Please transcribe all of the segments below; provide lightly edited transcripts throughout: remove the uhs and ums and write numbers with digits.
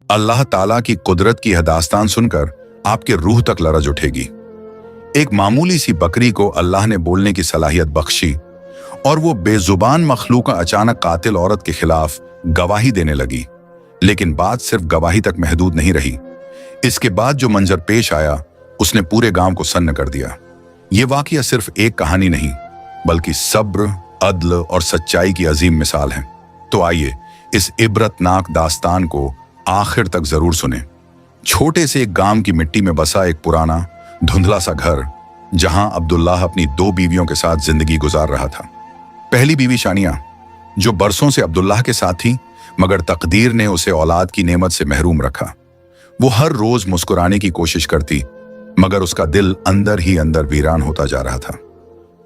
अल्लाह ताला की कुदरत की यह दास्तान सुनकर आपके रूह तक लरज उठेगी। एक मामूली सी बकरी को अल्लाह ने बोलने की सलाहियत बख्शी और वो बेजुबान मखलूक अचानक कातिल औरत के खिलाफ गवाही देने लगी। लेकिन बात सिर्फ गवाही तक महदूद नहीं रही। इसके बाद जो मंजर पेश आया उसने पूरे गांव को सन्न कर दिया। ये वाकया सिर्फ एक कहानी नहीं बल्कि सब्र, अदल और सच्चाई की अजीम मिसाल है। तो आइए इस इबरतनाक दास्तान को आखिर तक जरूर सुने। छोटे से एक गांव की मिट्टी में बसा एक पुराना धुंधला सा घर, जहां अब्दुल्लाह अपनी 2 बीवियों के साथ जिंदगी गुजार रहा था। पहली बीवी शानिया, जो बरसों से अब्दुल्लाह के साथ थी, मगर तकदीर ने उसे औलाद की नेमत से महरूम रखा। वो हर रोज मुस्कुराने की कोशिश करती, मगर उसका दिल अंदर ही अंदर वीरान होता जा रहा था।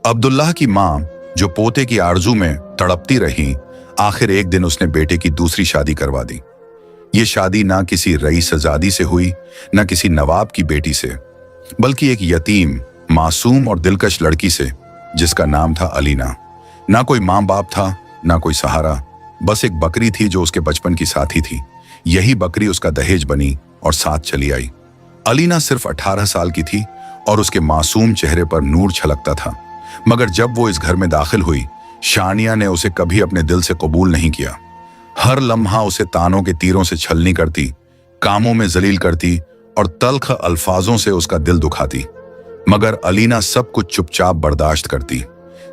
अब्दुल्लाह की मां, जो पोते की आरजू में तड़पती रही, आखिर एक दिन उसने बेटे की दूसरी शादी करवा दी। ये शादी ना किसी रईसजादी से हुई, ना किसी नवाब की बेटी से, बल्कि एक यतीम, मासूम और दिलकश लड़की से, जिसका नाम था अलीना। ना कोई माँ बाप था, ना कोई सहारा, बस एक बकरी थी जो उसके बचपन की साथी थी। यही बकरी उसका दहेज बनी और साथ चली आई। अलीना सिर्फ 18 साल की थी और उसके मासूम चेहरे पर नूर छलकता था। मगर जब वो इस घर में दाखिल हुई, शानिया ने उसे कभी अपने दिल से कबूल नहीं किया। हर लम्हा उसे तानों के तीरों से छलनी करती, कामों में जलील करती और तल्ख अल्फाजों से उसका दिल दुखाती। मगर अलीना सब कुछ चुपचाप बर्दाश्त करती।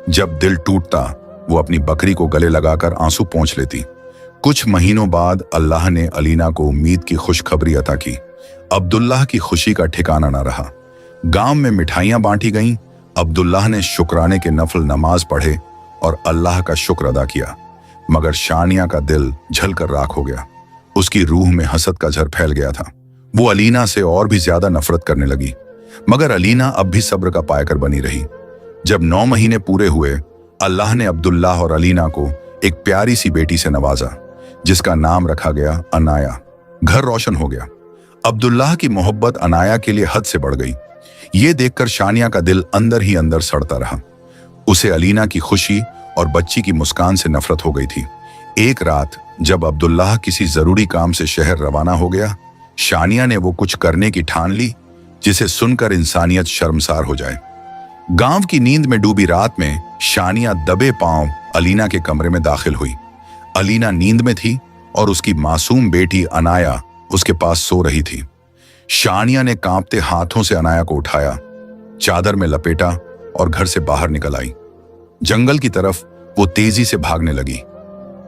जब दिल टूटता, वो अपनी बकरी को गले लगाकर आंसू पोंछ लेती। कुछ महीनों बाद अल्लाह ने अलीना को उम्मीद की खुशखबरी अता की। अब्दुल्लाह की खुशी का ठिकाना न रहा। गांव में मिठाइयां बांटी गईं। अब्दुल्लाह ने शुक्राने के नफल नमाज पढ़े और अल्लाह का शुक्र अदा किया। मगर शानिया का दिल जलकर राख हो गया। उसकी रूह में हसद का झर फैल गया था। वो अलीना से और भी ज्यादा नफरत करने लगी। मगर अलीना अब भी सब्र का पायकर बनी रही। जब 9 महीने पूरे हुए, अल्लाह ने अब्दुल्लाह और अलीना को एक प्यारी सी बेटी से नवाजा, जिसका नाम रखा गया अनाया। घर रोशन हो गया। अब्दुल्लाह की मोहब्बत अनाया के लिए हद से बढ़ गई। ये देखकर शानिया का दिल अंदर ही अंदर सड़ता रहा। उसे अलीना की खुशी और बच्ची की मुस्कान से नफरत हो गई थी। एक रात जब अब्दुल्लाह किसी जरूरी काम से शहर रवाना हो गया, शानिया ने वो कुछ करने की ठान ली जिसे सुनकर इंसानियत शर्मसार हो जाए। गांव की नींद में डूबी रात में शानिया दबे पांव अलीना के कमरे में दाखिल हुई। अलीना नींद में थी और उसकी मासूम बेटी अनाया उसके पास सो रही थी। शानिया ने कांपते हाथों से अनाया को उठाया, चादर में लपेटा और घर से बाहर निकल आई। जंगल की तरफ वो तेजी से भागने लगी।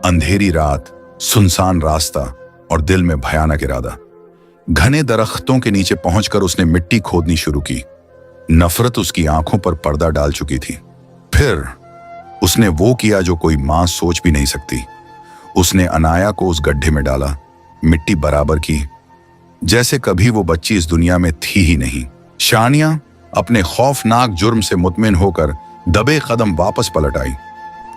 अंधेरी रात, सुनसान रास्ता और दिल में भयानक इरादा। घने दरख्तों के नीचे पहुंचकर उसने मिट्टी खोदनी शुरू की। नफरत उसकी आंखों पर पर्दा डाल चुकी थी। फिर उसने वो किया जो कोई मां सोच भी नहीं सकती। उसने अनाया को उस गड्ढे में डाला, मिट्टी बराबर की, जैसे कभी वो बच्ची इस दुनिया में थी ही नहीं। शानिया अपने खौफनाक जुर्म से मुतमिन होकर दबे कदम वापस पलट आई।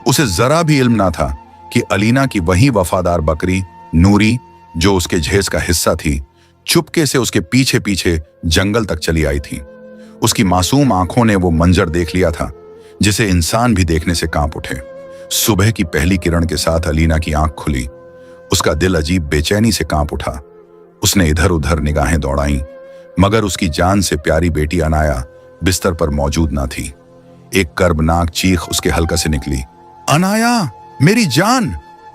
उसे जरा भी इल्म ना था कि अलीना की वही वफादार बकरी नूरी, जो उसके जहेज का हिस्सा थी, चुपके से उसके पीछे पीछे जंगल तक चली आई थी। उसकी मासूम आंखों ने वो मंजर देख लिया था जिसे इंसान भी देखने से कांप उठे। सुबह की पहली किरण के साथ अलीना की आंख खुली। उसका दिल अजीब बेचैनी से कांप उठा। उसने इधर उधर निगाहें दौड़ाईं, मगर उसकी जान से प्यारी बेटी अनाया बिस्तर पर मौजूद ना थी। एक कर्बनाक चीख उसके हल्का से निकली, अनाया, मेरी जान,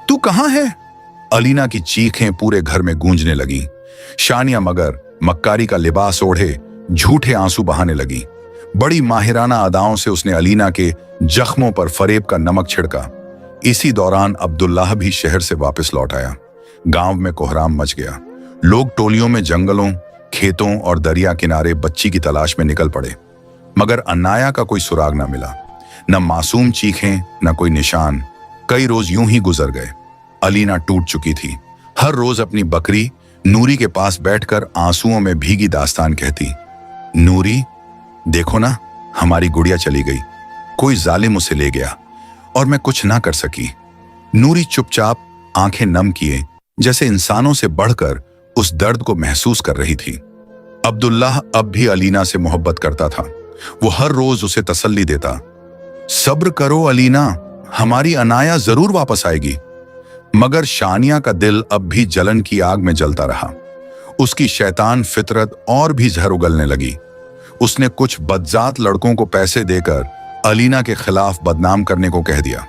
तू कहां है? अलीना की चीखें पूरे घर में गूंजने लगी। शानिया मगर मक्कारी का लिबास ओढ़े झूठे आंसू बहाने लगी। बड़ी माहिराना अदाओं से उसने अलीना के जख्मों पर फरेब का नमक छिड़का। इसी दौरान अब्दुल्लाह भी शहर से वापस लौट आया। गांव में कोहराम मच गया। लोग टोलियों में जंगलों, खेतों और दरिया किनारे बच्ची की तलाश में निकल पड़े, मगर अनाया का कोई सुराग न मिला। न मासूम चीखें, न कोई निशान। कई रोज यूं ही गुजर गए। अलीना टूट चुकी थी। हर रोज अपनी बकरी नूरी के पास बैठकर आंसुओं में भीगी दास्तान कहती, नूरी, देखो ना, हमारी गुड़िया चली गई। कोई जालिम उसे ले गया और मैं कुछ ना कर सकी। नूरी चुपचाप आंखें नम किए, जैसे इंसानों से बढ़कर उस दर्द को महसूस कर रही थी। अब्दुल्लाह अब भी अलीना से मोहब्बत करता था। वो हर रोज उसे तसल्ली देता, सब्र करो अलीना, हमारी अनाया जरूर वापस आएगी। मगर शानिया का दिल अब भी जलन की आग में जलता रहा। उसकी शैतान फितरत और भी जहर उगलने लगी। उसने कुछ बदजात लड़कों को पैसे देकर अलीना के खिलाफ बदनाम करने को कह दिया।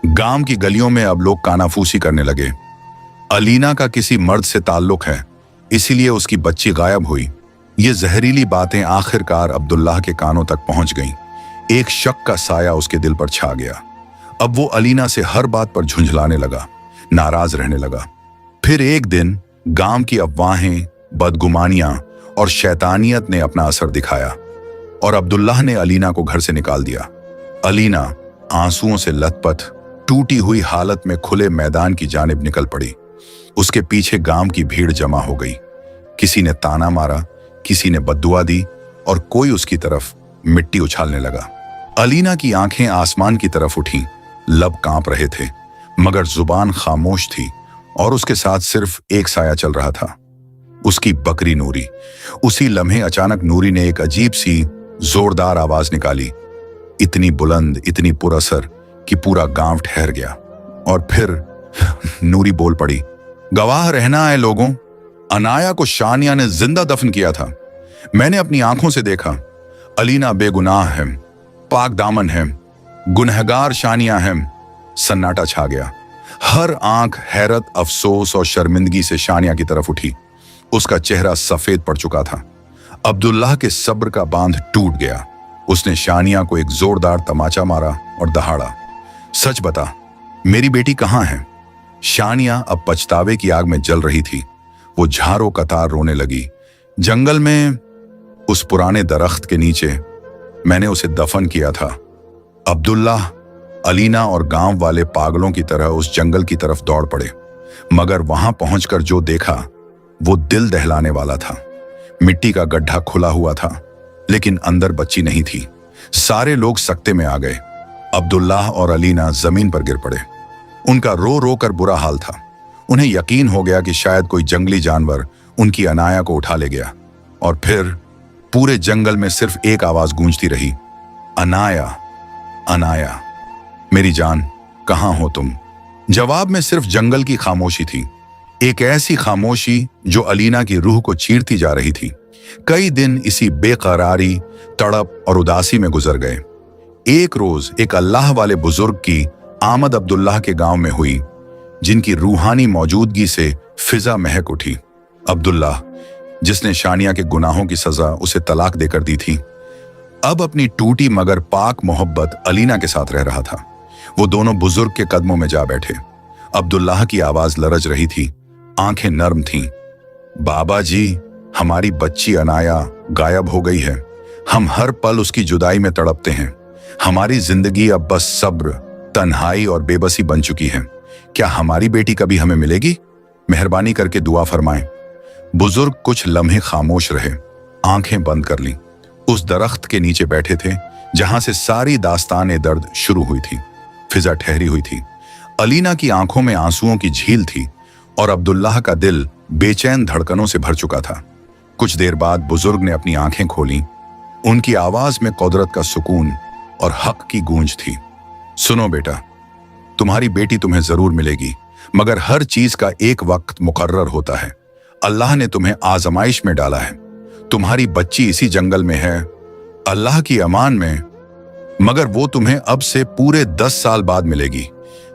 गांव की गलियों में अब लोग कानाफूसी करने लगे। अलीना का किसी मर्द से ताल्लुक है, इसीलिए उसकी बच्ची गायब हुई। ये जहरीली बातें आखिरकार अब्दुल्लाह के कानों तक पहुंच गईं। एक शक का साया उसके दिल पर छा गया। अब वो अलीना से हर बात पर झुंझलाने लगा, नाराज रहने लगा। फिर एक दिन गांव की अफवाहें, बदगुमानियां और शैतानियत ने अपना असर दिखाया और अब्दुल्लाह ने अलीना को घर से निकाल दिया। अलीना आंसुओं से लथपथ, टूटी हुई हालत में खुले मैदान की जानिब निकल पड़ी। उसके पीछे गांव की भीड़ जमा हो गई। किसी ने ताना मारा, किसी ने बद्दुआ दी और कोई उसकी तरफ मिट्टी उछालने लगा। अलीना की आंखें आसमान की तरफ उठीं, लब कांप रहे थे, मगर जुबान खामोश थी और उसके साथ सिर्फ एक साया चल रहा था, उसकी बकरी नूरी। उसी लम्हे अचानक नूरी ने एक अजीब सी जोरदार आवाज निकाली, इतनी बुलंद, इतनी पुरअसर कि पूरा गांव ठहर गया। और फिर नूरी बोल पड़ी, गवाह रहना है लोगों, अनाया को शानिया ने जिंदा दफन किया था। मैंने अपनी आंखों से देखा। अलीना बेगुनाह है, पाक दामन है, गुनहगार शानिया है। सन्नाटा छा गया। हर आंख हैरत, अफसोस और शर्मिंदगी से शानिया की तरफ उठी। उसका चेहरा सफेद पड़ चुका था। अब्दुल्लाह के सब्र का बांध टूट गया। उसने शानिया को एक जोरदार तमाचा मारा और दहाड़ा, सच बता, मेरी बेटी कहाँ है? शानिया अब पछतावे की आग में जल रही थी। वो झारों कतार रोने लगी। जंगल में, उस पुराने दरख्त के नीचे मैंने उसे दफन किया था। अब्दुल्लाह, अलीना और गांव वाले पागलों की तरह उस जंगल की तरफ दौड़ पड़े, मगर वहां पहुंचकर जो देखा वो दिल दहलाने वाला था। मिट्टी का गड्ढा खुला हुआ था, लेकिन अंदर बच्ची नहीं थी। सारे लोग सकते में आ गए। अब्दुल्लाह और अलीना जमीन पर गिर पड़े। उनका रो रो कर बुरा हाल था। उन्हें यकीन हो गया कि शायद कोई जंगली जानवर उनकी अनाया को उठा ले गया। और फिर पूरे जंगल में सिर्फ एक आवाज गूंजती रही, अनाया, अनाया, मेरी जान, कहां हो तुम? जवाब में सिर्फ जंगल की खामोशी थी, एक ऐसी खामोशी जो अलीना की रूह को चीरती जा रही थी। कई दिन इसी बेकरारी, तड़प और उदासी में गुजर गए। एक रोज एक अल्लाह वाले बुजुर्ग की आमद अब्दुल्लाह के गांव में हुई, जिनकी रूहानी मौजूदगी से फिजा महक उठी। अब्दुल्लाह, जिसने शानिया के गुनाहों की सजा उसे तलाक देकर दी थी, अब अपनी टूटी मगर पाक मोहब्बत अलीना के साथ रह रहा था। वो दोनों बुजुर्ग के कदमों में जा बैठे। अब्दुल्लाह की आवाज लरज रही थी, आंखें नर्म थीं। बाबा जी, हमारी बच्ची अनाया गायब हो गई है। हम हर पल उसकी जुदाई में तड़पते हैं। हमारी जिंदगी अब बस सब्र, तन्हाई और बेबसी बन चुकी है। क्या हमारी बेटी कभी हमें मिलेगी? मेहरबानी करके दुआ फरमाएं। बुजुर्ग कुछ लम्हे खामोश रहे, आंखें बंद कर लीं। उस दरख्त के नीचे बैठे थे जहां से सारी दास्तान दर्द शुरू हुई थी। फिजा ठहरी हुई थी। अलीना की आंखों में आंसुओं की झील थी और अब्दुल्लाह का दिल बेचैन धड़कनों से भर चुका था। कुछ देर बाद बुजुर्ग ने अपनी आंखें खोलीं। उनकी आवाज में कुदरत का सुकून और हक की गूंज थी। सुनो बेटा, तुम्हारी बेटी तुम्हें जरूर मिलेगी, मगर हर चीज का एक वक्त मुकर्रर होता है। अल्लाह ने तुम्हें आजमाइश में डाला है। तुम्हारी बच्ची इसी जंगल में है, अल्लाह की अमान में, मगर वो तुम्हें अब से पूरे 10 साल बाद मिलेगी,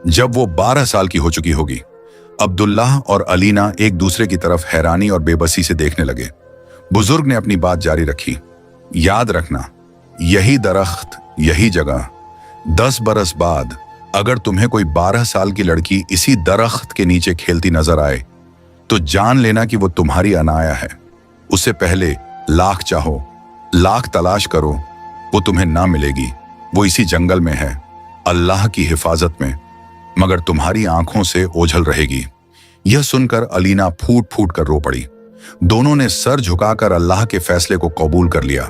जब वो 12 साल की हो चुकी होगी। अब्दुल्लाह और अलीना एक दूसरे की तरफ हैरानी और बेबसी से देखने लगे। बुजुर्ग ने अपनी बात जारी रखी, याद रखना, यही दरख्त, यही जगह, 10 बरस बाद अगर तुम्हें कोई 12 साल की लड़की इसी दरख्त के नीचे खेलती नजर आए तो जान लेना कि वो तुम्हारी अनाया है। उससे पहले लाख चाहो, लाख तलाश करो, वो तुम्हें ना मिलेगी। वो इसी जंगल में है, अल्लाह की हिफाजत में, मगर तुम्हारी आंखों से ओझल रहेगी। यह सुनकर अलीना फूट फूट कर रो पड़ी। दोनों ने सर झुकाकर अल्लाह के फैसले को कबूल कर लिया।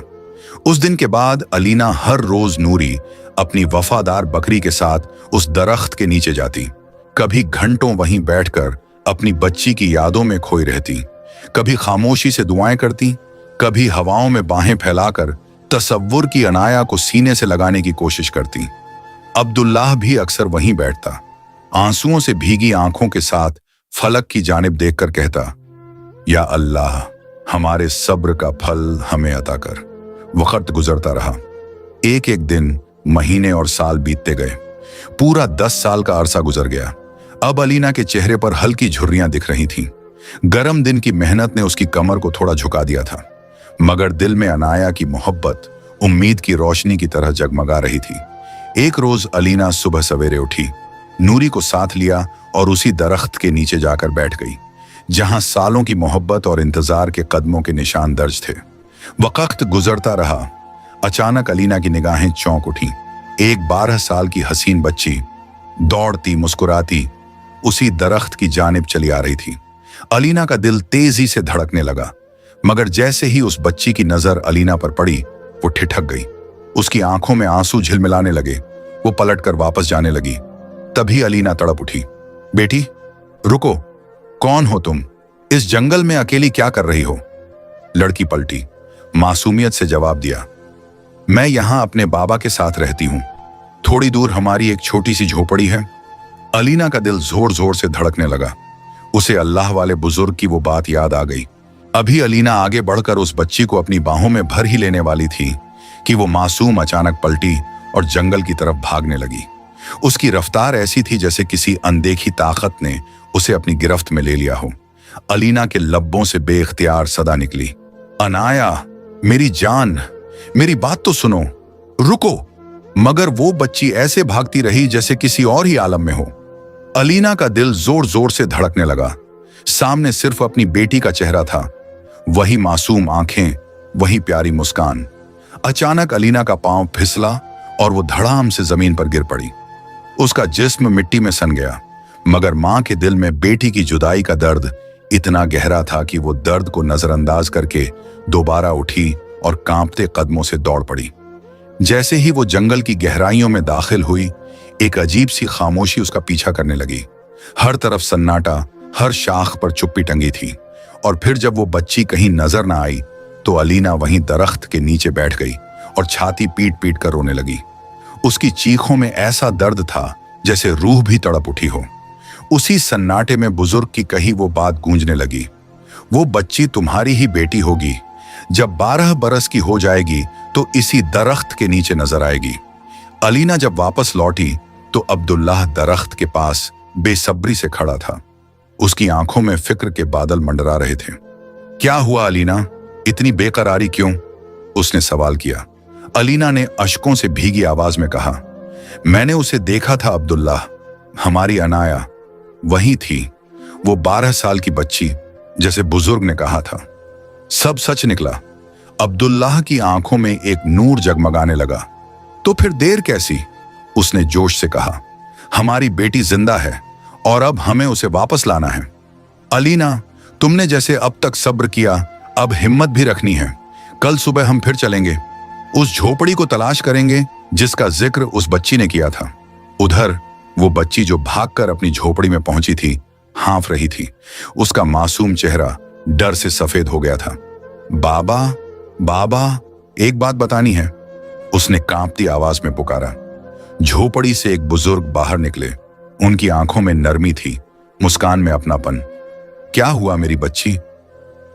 उस दिन के बाद अलीना हर रोज नूरी अपनी वफादार बकरी के साथ उस दरख्त के नीचे जाती। कभी घंटों वहीं बैठकर अपनी बच्ची की यादों में खोई रहती, कभी खामोशी से दुआएं करती, कभी हवाओं में बाहें फैलाकर तसव्वुर की अनाया को सीने से लगाने की कोशिश करती। अब्दुल्लाह भी अक्सर वहीं बैठता, आंसुओं से भीगी आंखों के साथ फलक की जानिब देखकर कहता, या अल्लाह, हमारे सब्र का फल हमें अता कर। वक्त गुजरता रहा। एक एक दिन, महीने और साल बीतते गए। पूरा 10 साल का अरसा गुजर गया। अब अलीना के चेहरे पर हल्की झुर्रियां दिख रही थीं। गर्म दिन की मेहनत ने उसकी कमर को थोड़ा झुका दिया था, मगर दिल में अनाया की मोहब्बत उम्मीद की रोशनी की तरह जगमगा रही थी। एक रोज अलीना सुबह सवेरे उठी, नूरी को साथ लिया और उसी दरख्त के नीचे जाकर बैठ गई जहां सालों की मोहब्बत और इंतजार के कदमों के निशान दर्ज थे। वक्त गुजरता रहा। अचानक अलीना की निगाहें चौंक उठी। एक 12 साल की हसीन बच्ची दौड़ती मुस्कुराती उसी दरख्त की जानिब चली आ रही थी। अलीना का दिल तेजी से धड़कने लगा, मगर जैसे ही उस बच्ची की नजर अलीना पर पड़ी, वो ठिठक गई। उसकी आंखों में आंसू झिलमिलाने लगे। वो पलटकर वापस जाने लगी। तभी अलीना तड़प उठी, बेटी रुको, कौन हो तुम? इस जंगल में अकेली क्या कर रही हो? लड़की पलटी, मासूमियत से जवाब दिया, मैं यहां अपने बाबा के साथ रहती हूं। थोड़ी दूर हमारी एक छोटी सी झोपड़ी है। अलीना का दिल जोर जोर से धड़कने लगा। उसे अल्लाह वाले बुजुर्ग की वो बात याद आ गई। अभी अलीना आगे बढ़कर उस बच्ची को अपनी बाहों में भर ही लेने वाली थी कि वो मासूम अचानक पलटी और जंगल की तरफ भागने लगी। उसकी रफ्तार ऐसी थी जैसे किसी अनदेखी ताकत ने उसे अपनी गिरफ्त में ले लिया हो। अलीना के लब्बों से बेख्तियार सदा निकली, अनाया, मेरी जान, मेरी बात तो सुनो, रुको। मगर वो बच्ची ऐसे भागती रही जैसे किसी और ही आलम में हो। अलीना का दिल जोर जोर से धड़कने लगा। सामने सिर्फ अपनी बेटी का चेहरा था, वही मासूम आंखें, वही प्यारी मुस्कान। अचानक अलीना का पांव फिसला और वो धड़ाम से जमीन पर गिर पड़ी। उसका जिस्म मिट्टी में सन गया, मगर मां के दिल में बेटी की जुदाई का दर्द इतना गहरा था कि वो दर्द को नजरअंदाज करके दोबारा उठी और कांपते कदमों से दौड़ पड़ी। जैसे ही वो जंगल की गहराइयों में दाखिल हुई, एक अजीब सी खामोशी उसका पीछा करने लगी। हर तरफ सन्नाटा, हर शाख पर चुप्पी टंगी थी। और फिर जब वो बच्ची कहीं नजर ना आई तो अलीना वहीं दरख्त के नीचे बैठ गई और छाती पीट पीट कर रोने लगी। उसकी चीखों में ऐसा दर्द था जैसे रूह भी तड़प उठी हो। उसी सन्नाटे में बुजुर्ग की कही वो बात गूंजने लगी, वो बच्ची तुम्हारी ही बेटी होगी। जब 12 बरस की हो जाएगी तो इसी दरख्त के नीचे नजर आएगी। अलीना जब वापस लौटी तो अब्दुल्लाह दरख्त के पास बेसब्री से खड़ा था। उसकी आंखों में फिक्र के बादल मंडरा रहे थे। क्या हुआ अलीना, इतनी बेकरारी क्यों? उसने सवाल किया। अलीना ने अश्कों से भीगी आवाज में कहा, मैंने उसे देखा था अब्दुल्लाह, हमारी अनाया वही थी, वो 12 साल की बच्ची, जैसे बुजुर्ग ने कहा था। सब सच निकला। अब्दुल्लाह की आंखों में एक नूर जगमगाने लगा। तो फिर देर कैसी? उसने जोश से कहा, हमारी बेटी जिंदा है और अब हमें उसे वापस लाना है। अलीना, तुमने जैसे अब तक सब्र किया, अब हिम्मत भी रखनी है। कल सुबह हम फिर चलेंगे, उस झोपड़ी को तलाश करेंगे जिसका जिक्र उस बच्ची ने किया था। उधर वो बच्ची जो भागकर अपनी झोपड़ी में पहुंची थी, हाँफ रही थी। उसका मासूम चेहरा डर से सफेद हो गया था। बाबा, बाबा, एक बात बतानी है, उसने कांपती आवाज में पुकारा। झोपड़ी से एक बुजुर्ग बाहर निकले। उनकी आंखों में नरमी थी, मुस्कान में अपनापन। क्या हुआ मेरी बच्ची?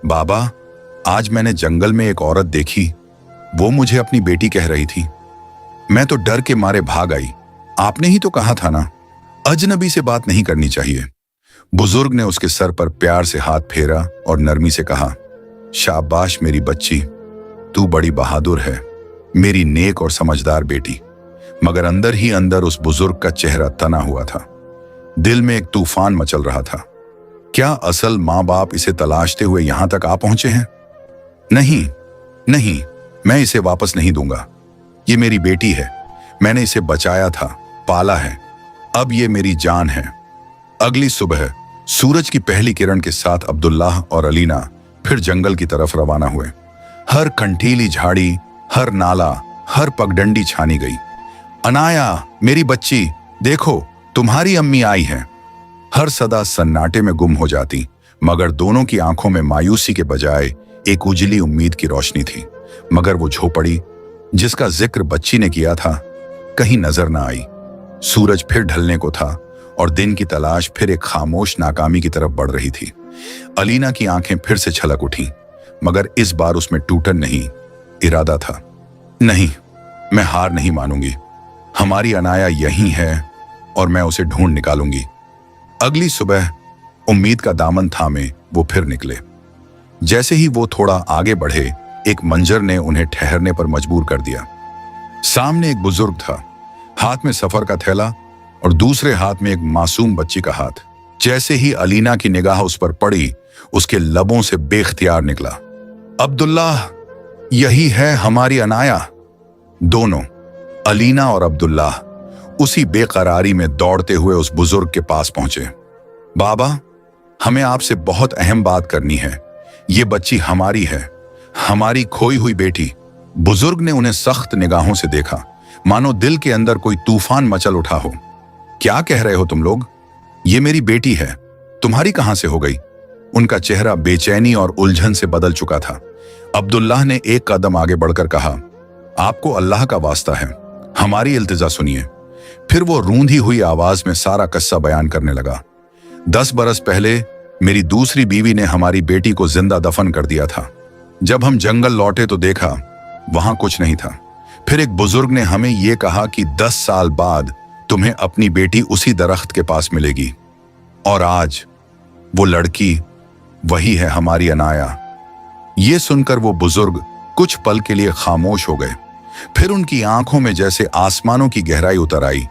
बाबा, आज मैंने जंगल में एक औरत देखी, वो मुझे अपनी बेटी कह रही थी। मैं तो डर के मारे भाग आई। आपने ही तो कहा था ना, अजनबी से बात नहीं करनी चाहिए। बुजुर्ग ने उसके सर पर प्यार से हाथ फेरा और नरमी से कहा, शाबाश मेरी बच्ची, तू बड़ी बहादुर है, मेरी नेक और समझदार बेटी। मगर अंदर ही अंदर उस बुजुर्ग का चेहरा तना हुआ था। दिल में एक तूफान मचल रहा था। क्या असल माँ बाप इसे तलाशते हुए यहां तक आ पहुंचे हैं? नहीं, नहीं, मैं इसे वापस नहीं दूंगा। ये मेरी बेटी है, मैंने इसे बचाया था, पाला है, अब ये मेरी जान है। अगली सुबह सूरज की पहली किरण के साथ अब्दुल्लाह और अलीना फिर जंगल की तरफ रवाना हुए। हर कंठीली झाड़ी, हर नाला, हर पगडंडी छानी गई। अनाया, मेरी बच्ची, देखो तुम्हारी अम्मी आई है। हर सदा सन्नाटे में गुम हो जाती, मगर दोनों की आंखों में मायूसी के बजाय एक उजली उम्मीद की रोशनी थी। मगर वो झोपड़ी जिसका जिक्र बच्ची ने किया था, कहीं नजर न आई। सूरज फिर ढलने को था और दिन की तलाश फिर एक खामोश नाकामी की तरफ बढ़ रही थी। अलीना की आंखें फिर से छलक उठी, मगर इस बार उसमें टूटन नहीं, इरादा था। नहीं, मैं हार नहीं मानूंगी। हमारी अनाया यहीं है और मैं उसे ढूंढ निकालूंगी। अगली सुबह उम्मीद का दामन थामे वो फिर निकले। जैसे ही वो थोड़ा आगे बढ़े, एक मंजर ने उन्हें ठहरने पर मजबूर कर दिया। सामने एक बुजुर्ग था, हाथ में सफर का थैला और दूसरे हाथ में एक मासूम बच्ची का हाथ। जैसे ही अलीना की निगाह उस पर पड़ी, उसके लबों से बेख्तियार निकला, अब्दुल्लाह, यही है हमारी अनाया। दोनों, अलीना और अब्दुल्लाह, उसी बेकरारी में दौड़ते हुए उस बुजुर्ग के पास पहुंचे। बाबा, हमें आपसे बहुत अहम बात करनी है। ये बच्ची हमारी है, हमारी खोई हुई बेटी। बुजुर्ग ने उन्हें सख्त निगाहों से देखा, मानो दिल के अंदर कोई तूफान मचल उठा हो। क्या कह रहे हो तुम लोग? ये मेरी बेटी है, तुम्हारी कहां से हो गई? उनका चेहरा बेचैनी और उलझन से बदल चुका था। अब्दुल्लाह ने एक कदम आगे बढ़कर कहा, आपको अल्लाह का वास्ता है, हमारी इल्तिजा सुनिए। फिर वो रूंधी हुई आवाज में सारा किस्सा बयान करने लगा। 10 बरस पहले मेरी दूसरी बीवी ने हमारी बेटी को जिंदा दफन कर दिया था। जब हम जंगल लौटे तो देखा वहां कुछ नहीं था। फिर एक बुजुर्ग ने हमें यह कहा कि 10 साल बाद तुम्हें अपनी बेटी उसी दरख्त के पास मिलेगी। और आज वो लड़की वही है, हमारी अनाया। ये सुनकर वो बुजुर्ग कुछ पल के लिए खामोश हो गए। फिर उनकी आंखों में जैसे आसमानों की गहराई उतर आई।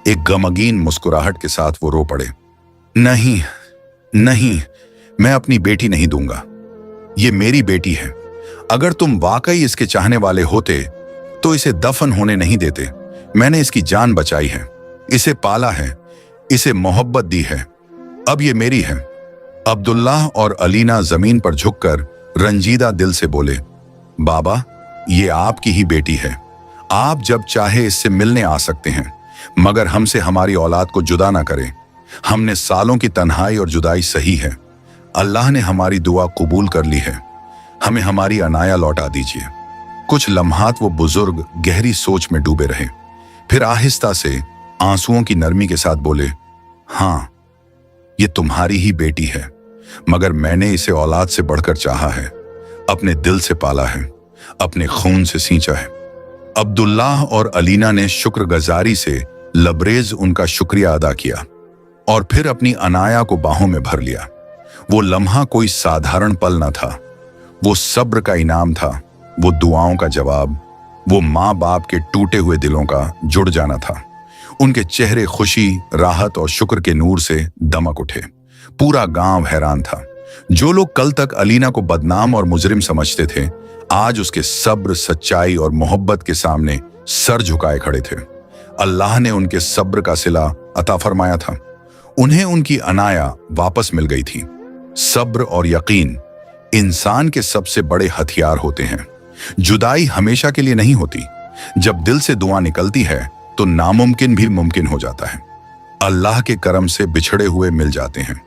एक गमगीन मुस्कुराहट के साथ वो रो पड़े। नहीं नहीं, मैं अपनी बेटी नहीं दूंगा। ये मेरी बेटी है। अगर तुम वाकई इसके चाहने वाले होते तो इसे दफन होने नहीं देते। मैंने इसकी जान बचाई है, इसे पाला है, इसे मोहब्बत दी है। अब ये मेरी है। अब्दुल्लाह और अलीना जमीन पर झुककर रंजीदा दिल से बोले, बाबा, ये आपकी ही बेटी है। आप जब चाहे इससे मिलने आ सकते हैं, मगर हमसे हमारी औलाद को जुदा ना करें। हमने सालों की तन्हाई और जुदाई सही है। अल्लाह ने हमारी दुआ कबूल कर ली है। हमें हमारी अनाया लौटा दीजिए। कुछ लम्हात वो बुजुर्ग गहरी सोच में डूबे रहे। फिर आहिस्ता से आंसुओं की नरमी के साथ बोले, हाँ, ये तुम्हारी ही बेटी है, मगर मैंने इसे औलाद से बढ़कर चाहा है, अपने दिल से पाला है, अपने खून से सींचा है। अब्दुल्लाह और अलीना ने शुक्रगुजारी से लबरेज उनका शुक्रिया अदा किया और फिर अपनी अनाया को बाहों में भर लिया। वो लम्हा कोई साधारण पल न था, वो सब्र का इनाम था, वो दुआओं का जवाब, वो माँ बाप के टूटे हुए दिलों का जुड़ जाना था। उनके चेहरे खुशी, राहत और शुक्र के नूर से दमक उठे। पूरा गांव हैरान था। जो लोग कल तक अलीना को बदनाम और मुजरिम समझते थे, आज उसके सब्र, सच्चाई और मोहब्बत के सामने सर झुकाए खड़े थे। अल्लाह ने उनके सब्र का सिला अता फरमाया था। उन्हें उनकी अनाया वापस मिल गई थी। सब्र और यकीन इंसान के सबसे बड़े हथियार होते हैं। जुदाई हमेशा के लिए नहीं होती। जब दिल से दुआ निकलती है तो नामुमकिन भी मुमकिन हो जाता है। अल्लाह के करम से बिछड़े हुए मिल जाते हैं।